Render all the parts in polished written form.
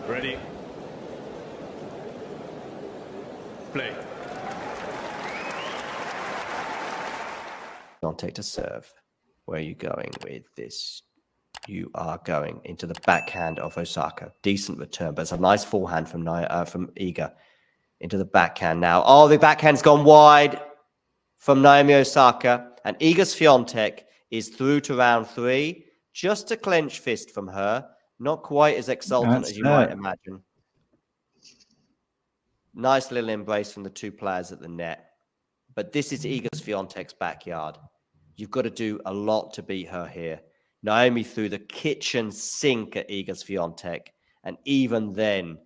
Ready. Play. Swiatek to serve. Where are you going with this? You are going into the backhand of Osaka. Decent return, but it's a nice forehand from Iga into the backhand now. Oh, the backhand's gone wide from Naomi Osaka. And Iga Swiatek is through to round 3. Just a clenched fist from her. Not quite as exultant as you might imagine. Nice little embrace from the two players at the net. But this is Iga Swiatek's backyard. You've got to do a lot to beat her here. Naomi threw the kitchen sink at Iga Swiatek, and even then,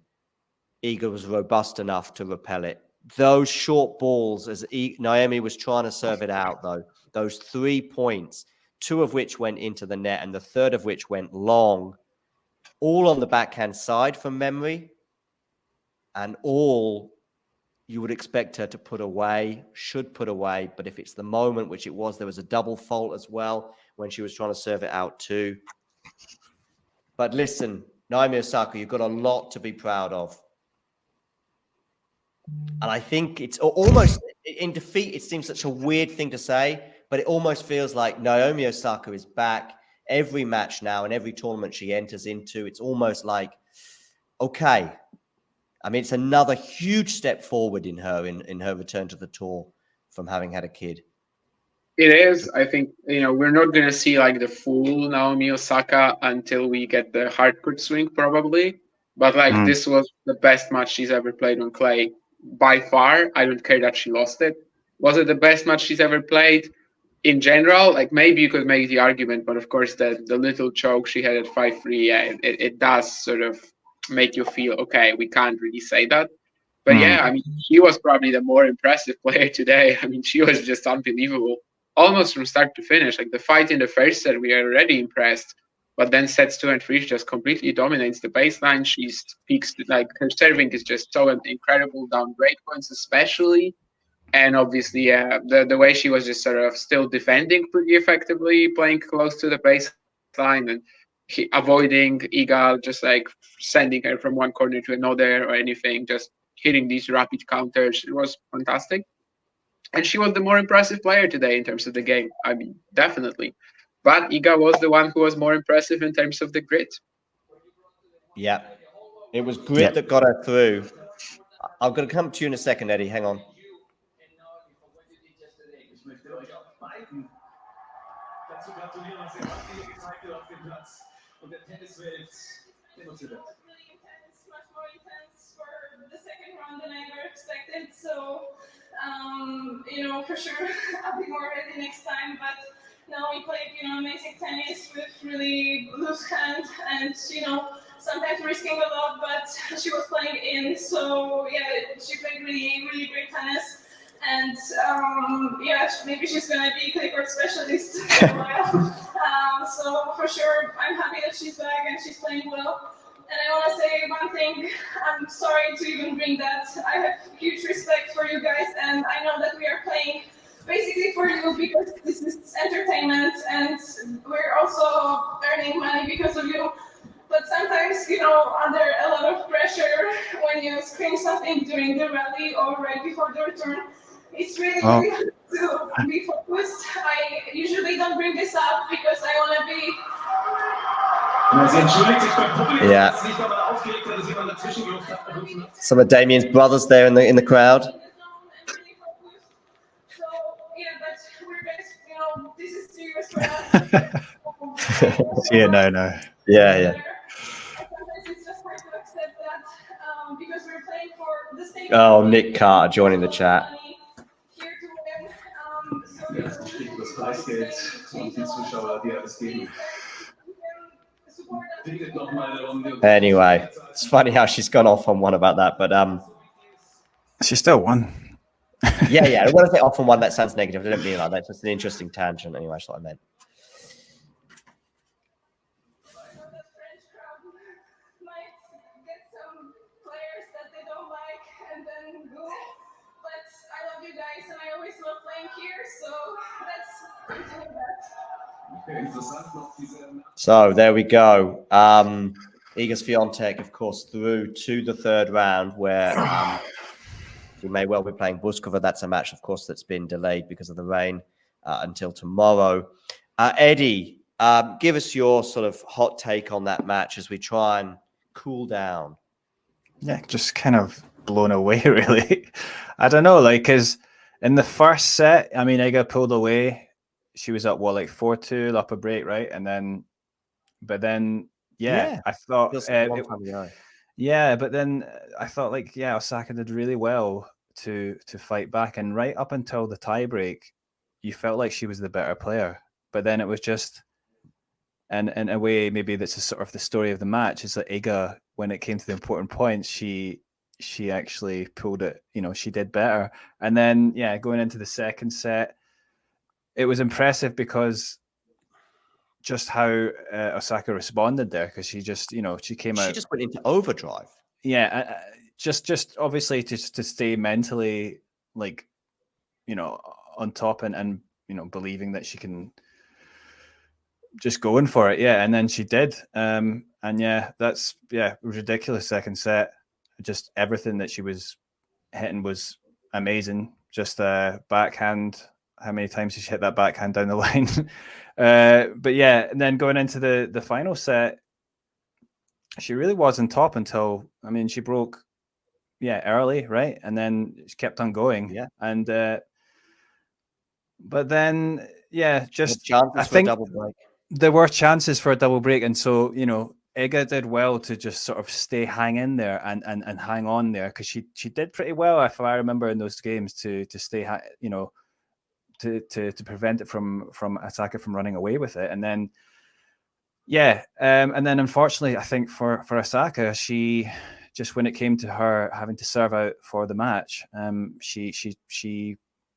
Iga was robust enough to repel it. Those short balls, as Naomi was trying to serve it out, though, those 3 points, 2 of which went into the net and the third of which went long, all on the backhand side from memory, and all you would expect her to put away, should put away. But if it's the moment, which it was, there was a double fault as well when she was trying to serve it out too. But listen, Naomi Osaka, you've got a lot to be proud of. And I think it's almost, in defeat, it seems such a weird thing to say, but it almost feels like Naomi Osaka is back every match now and every tournament she enters into. It's almost like, okay. I mean, it's another huge step forward in her return to the tour from having had a kid. It is. I think, we're not going to see like the full Naomi Osaka until we get the hardcourt swing probably. But this was the best match she's ever played on clay by far. I don't care that she lost it. Was it the best match she's ever played? In general, like maybe you could make the argument, but of course the little choke she had at 5-3, yeah, it does sort of make you feel, okay, we can't really say that. But yeah, I mean, she was probably the more impressive player today. I mean, she was just unbelievable, almost from start to finish. Like the fight in the first set, we are already impressed. But then sets 2 and 3, she just completely dominates the baseline. She speaks, like her serving is just so incredible down break points, especially. And obviously, the way she was just sort of still defending pretty effectively, playing close to the baseline and avoiding Iga, just like sending her from one corner to another or anything, just hitting these rapid counters. It was fantastic. And she was the more impressive player today in terms of the game. I mean, definitely. But Iga was the one who was more impressive in terms of the grit. Yeah. It was grit that got her through. I'm going to come to you in a second, Eddie. Hang on. Than I ever expected. So, for sure, I'll be more ready next time. But now we played, amazing tennis with really loose hand and, sometimes risking a lot, but she was playing in. So, yeah, she played really, really great tennis. And, maybe she's going to be clay court specialist for a while. So, for sure, I'm happy that she's back and she's playing well. And I want to say one thing. I'm sorry to even bring that. I have huge respect for you guys, and I know that we are playing basically for you because this is entertainment, and we're also earning money because of you. But sometimes, under a lot of pressure, when you scream something during the rally or right before the return, it's really hard to be focused. I usually don't bring this up because I want to be... Yeah. Some of Damien's brothers there in the crowd. No. Yeah. Oh, Nick Carter joining the chat. Anyway, it's funny how she's gone off on one about that, but she still won. yeah. When I say off on one, that sounds negative. I don't mean like that. It's just an interesting tangent. Anyway, that's what I meant. So there we go. Iga Swiatek, of course, through to the third round where she may well be playing Buskova. That's a match, of course, that's been delayed because of the rain until tomorrow. Eddie, give us your sort of hot take on that match as we try and cool down. Yeah, just kind of blown away, really. I don't know, like, because in the first set, I mean, Iga pulled away. She was up, 4-2, up a break, right? And then, but then, I thought, but then I thought, like, Osaka did really well to fight back. And right up until the tiebreak, you felt like she was the better player. But then it was just, and in a way, maybe that's a sort of the story of the match, is that Iga, when it came to the important points, she actually pulled it, she did better. And then, going into the second set, it was impressive because just how Osaka responded there, because she just, she came out. She just went into overdrive. Yeah, just obviously just to stay mentally, like, on top and believing that she can just going for it. And then she did. And that's ridiculous second set. Just everything that she was hitting was amazing. Just backhand. How many times did she hit that backhand down the line? But and then going into the final set, she really was on top until, I mean, she broke early, right? And then she kept on going. And but then just I think double break. There were chances for a double break, and so Iga did well to just sort of hang in there and hang on there, because she did pretty well, if I remember, in those games to stay to prevent it from Osaka from running away with it. And then and then unfortunately, I think for Osaka, she just, when it came to her having to serve out for the match, the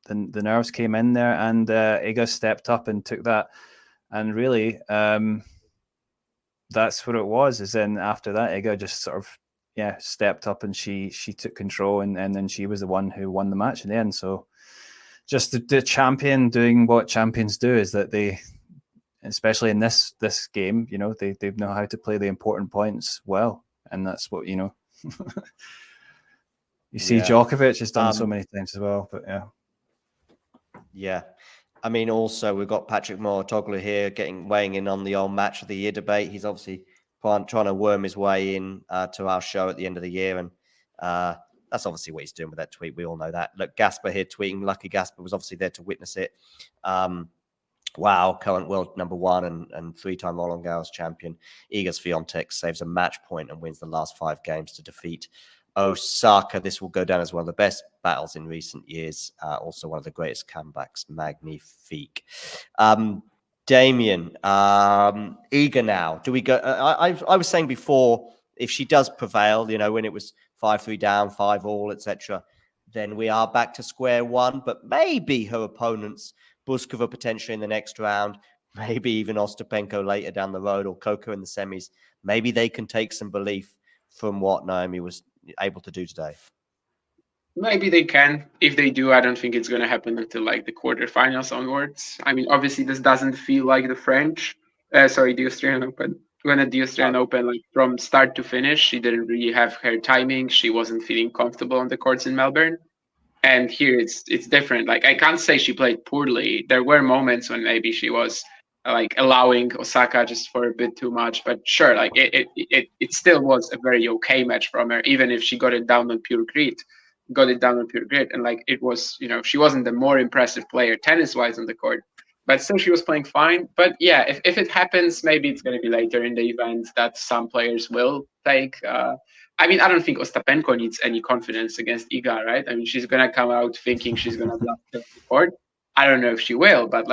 nerves came in there, and Iga stepped up and took that. And really, that's what it was. Is then after that, Iga just sort of stepped up, and she took control, and then she was the one who won the match in the end. So just the champion doing what champions do, is that they, especially in this game, they know how to play the important points well, and that's what you see. Djokovic has done so many times as well, but I mean, also we've got Patrick Mouratoglou here weighing in on the old match of the year debate. He's obviously trying to worm his way in to our show at the end of the year, and that's obviously what he's doing with that tweet. We all know that. Look, Gasper here tweeting. Lucky Gasper was obviously there to witness it. Wow, current world number one and three-time Roland Garros champion Iga Swiatek saves a match point and wins the last 5 games to defeat Osaka. This will go down as one of the best battles in recent years. Also one of the greatest comebacks. Magnifique. Damien, Iga now. Do we go? I was saying before, if she does prevail, when it was 5-3 down, 5-all, etc., then we are back to square one. But maybe her opponents, Buskova potentially in the next round, maybe even Ostapenko later down the road, or Coco in the semis, maybe they can take some belief from what Naomi was able to do today. Maybe they can. If they do, I don't think it's going to happen until like the quarterfinals onwards. I mean, obviously, this doesn't feel like the the Australian Open. When at the Australian Open, like from start to finish, she didn't really have her timing. She wasn't feeling comfortable on the courts in Melbourne. And here it's different. Like, I can't say she played poorly. There were moments when maybe she was like allowing Osaka just for a bit too much, but sure, like it still was a very okay match from her, even if she got it down on pure grit. And like it was, she wasn't the more impressive player tennis wise on the court, but still she was playing fine. But if it happens, maybe it's going to be later in the event that some players will take. I mean, I don't think Ostapenko needs any confidence against Iga, right? I mean, she's going to come out thinking she's going to blast the court. I don't know if she will, but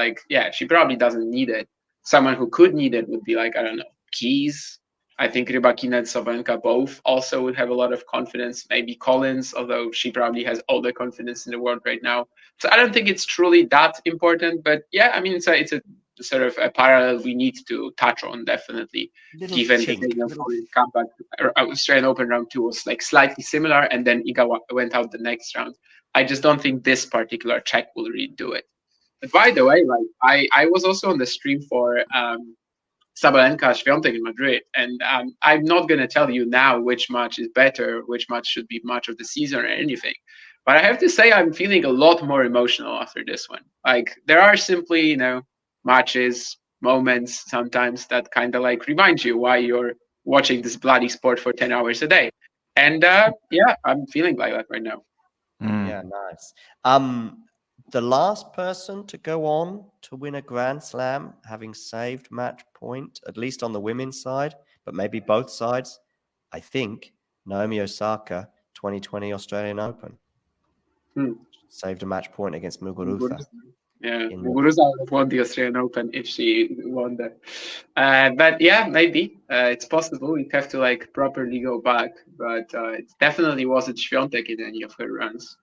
she probably doesn't need it. Someone who could need it would be like, I don't know, Keys. I think Rybakina and Sabalenka both also would have a lot of confidence. Maybe Collins, although she probably has all the confidence in the world right now. So I don't think it's truly that important. But I mean, it's a sort of a parallel we need to touch on, definitely. Given the comeback, Australian Open round 2 was like slightly similar, and then Iga went out the next round. I just don't think this particular check will really do it. But by the way, like I was also on the stream for Sabalenka Swiatek in Madrid. And I'm not going to tell you now which match is better, which match should be match of the season or anything. But I have to say, I'm feeling a lot more emotional after this one. Like, there are simply, matches, moments sometimes that kind of like remind you why you're watching this bloody sport for 10 hours a day. And yeah, I'm feeling like that right now. Yeah, nice. The last person to go on to win a Grand Slam, having saved match point, at least on the women's side, but maybe both sides, I think Naomi Osaka, 2020 Australian Open. Saved a match point against Muguruza. Yeah, Muguruza would have won the Australian Open if she won that. But yeah, maybe it's possible. We'd have to like properly go back, but it definitely wasn't Swiatek in any of her runs.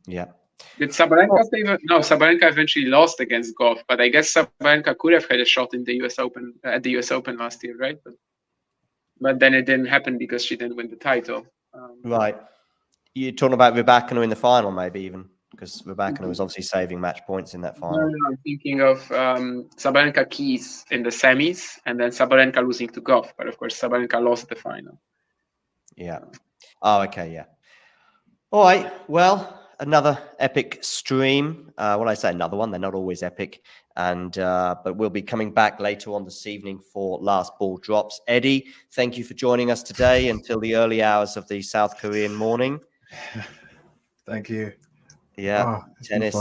Yeah. Did Sabalenka save? No, Sabalenka eventually lost against Goff, but I guess Sabalenka could have had a shot in the U.S. Open at the U.S. Open last year, right? But then it didn't happen because she didn't win the title. Right. You're talking about Rybakina in the final, maybe even, because Rybakina was obviously saving match points in that final. No, I'm thinking of Sabalenka Keys in the semis, and then Sabalenka losing to Goff. But of course, Sabalenka lost the final. Yeah. Oh, okay. Yeah. All right. Well, another epic stream. When I say another one, they're not always epic. And but we'll be coming back later on this evening for Last Ball Drops. Eddie, thank you for joining us today until the early hours of the South Korean morning. Thank you. Yeah, tennis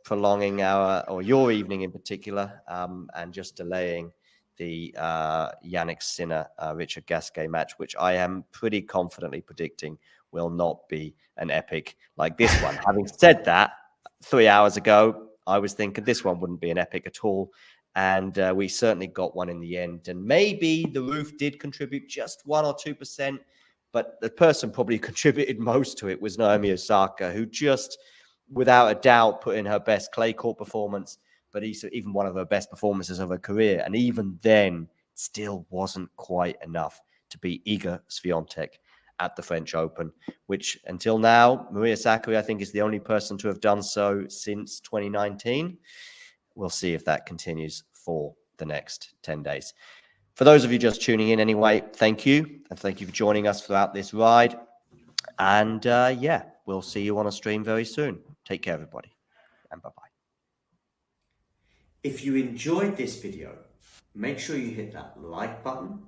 prolonging your evening in particular, and just delaying the Yannick Sinner Richard Gasquet match, which I am pretty confidently predicting will not be an epic like this one. Having said that, 3 hours ago, I was thinking this one wouldn't be an epic at all. And we certainly got one in the end. And maybe the roof did contribute just 1 or 2%. But the person probably contributed most to it was Naomi Osaka, who just, without a doubt, put in her best clay court performance, but even one of her best performances of her career. And even then, still wasn't quite enough to beat Iga Swiatek at the French Open, which until now, Maria Sakkari, I think, is the only person to have done so since 2019. We'll see if that continues for the next 10 days. For those of you just tuning in anyway, thank you. And thank you for joining us throughout this ride. And yeah, we'll see you on a stream very soon. Take care, everybody. And bye-bye. If you enjoyed this video, make sure you hit that like button.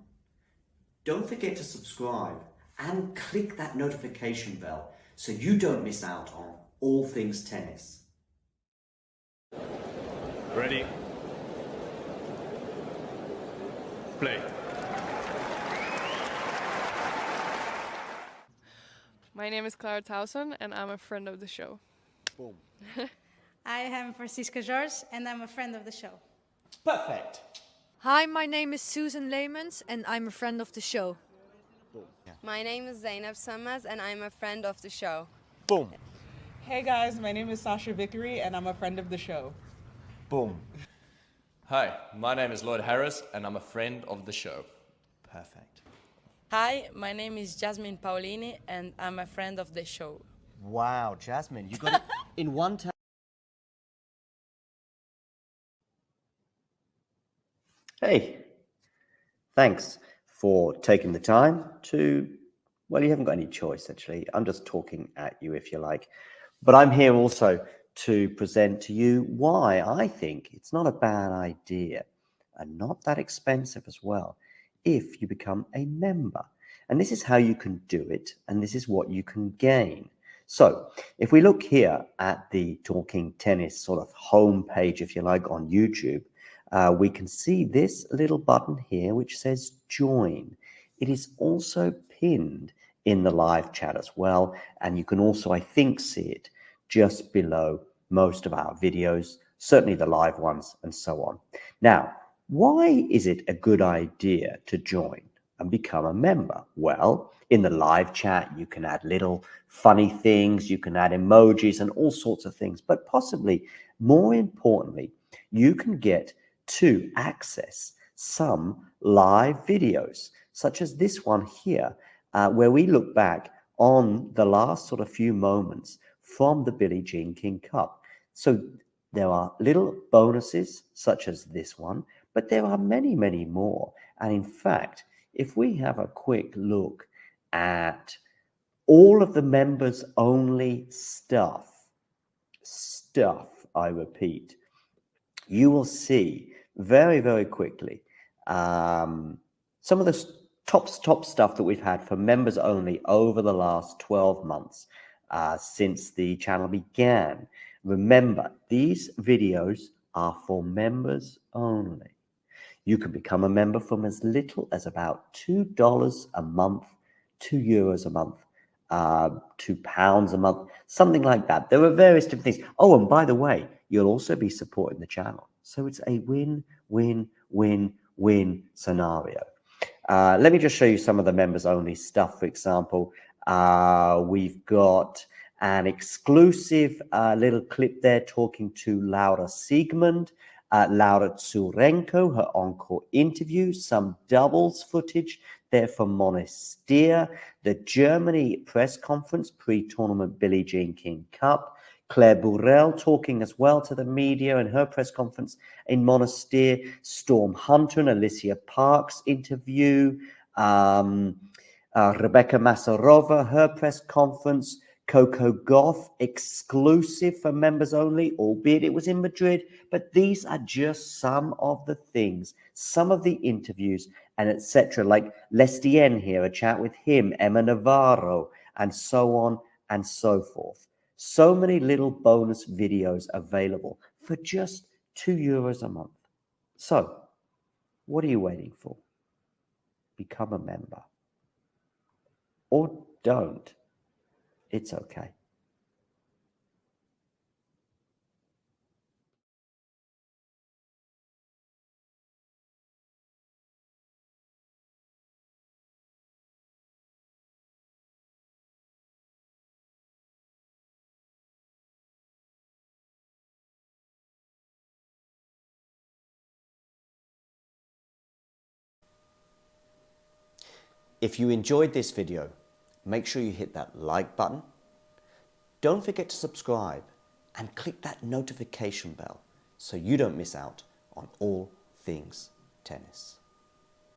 Don't forget to subscribe and click that notification bell so you don't miss out on all things tennis. Ready? Play. My name is Clara Towson and I'm a friend of the show. Boom. I am Francisca George and I'm a friend of the show. Perfect. Hi, my name is Susan Leemans and I'm a friend of the show. My name is Zainab Sammaz and I'm a friend of the show. Boom. Hey guys, my name is Sasha Vickery and I'm a friend of the show. Boom. Hi, my name is Lloyd Harris and I'm a friend of the show. Perfect. Hi, my name is Jasmine Paolini and I'm a friend of the show. Wow, Jasmine, you got it in one time. Hey, thanks for taking the time to, well, you haven't got any choice, actually. I'm just talking at you, if you like. But I'm here also to present to you why I think it's not a bad idea and not that expensive as well if you become a member. And this is how you can do it, and this is what you can gain. So if we look here at the Talking Tennis sort of homepage, if you like, on YouTube, we can see this little button here which says join. It is also pinned in the live chat as well, and you can also, I think, see it just below most of our videos, certainly the live ones and so on. Now, why is it a good idea to join and become a member? Well, in the live chat, you can add little funny things, you can add emojis and all sorts of things, but possibly more importantly, you can get to access some live videos, such as this one here, where we look back on the last sort of few moments from the Billie Jean King Cup. So there are little bonuses such as this one, But there are many, many more. And in fact, if we have a quick look at all of the members only stuff, I repeat, you will see very, very quickly some of the top stuff that we've had for members only over the last 12 months since the channel began. Remember, these videos are for members only. You can become a member from as little as about $2 a month, €2 a month, £2 a month, something like that. There are various different things. Oh, and by the way, you'll also be supporting the channel. So it's a win-win-win-win scenario. Let me just show you some of the members only stuff. For example, we've got an exclusive little clip there talking to Laura Siegmund, Laura Tsurenko, her encore interview, some doubles footage there from Monastir, the Germany press conference pre-tournament Billie Jean King Cup, Claire Burrell talking as well to the media in her press conference in Monastir, Storm Hunter and Alicia Parks interview, Rebecca Masarova, her press conference, Coco Gauff exclusive for members only, albeit it was in Madrid. But these are just some of the things, some of the interviews and etc. Like Lestien here, a chat with him, Emma Navarro, and so on and so forth. So many little bonus videos available for just €2 a month. So what are you waiting for? Become a member. Or don't. It's okay. If you enjoyed this video, make sure you hit that like button. Don't forget to subscribe and click that notification bell so you don't miss out on all things tennis.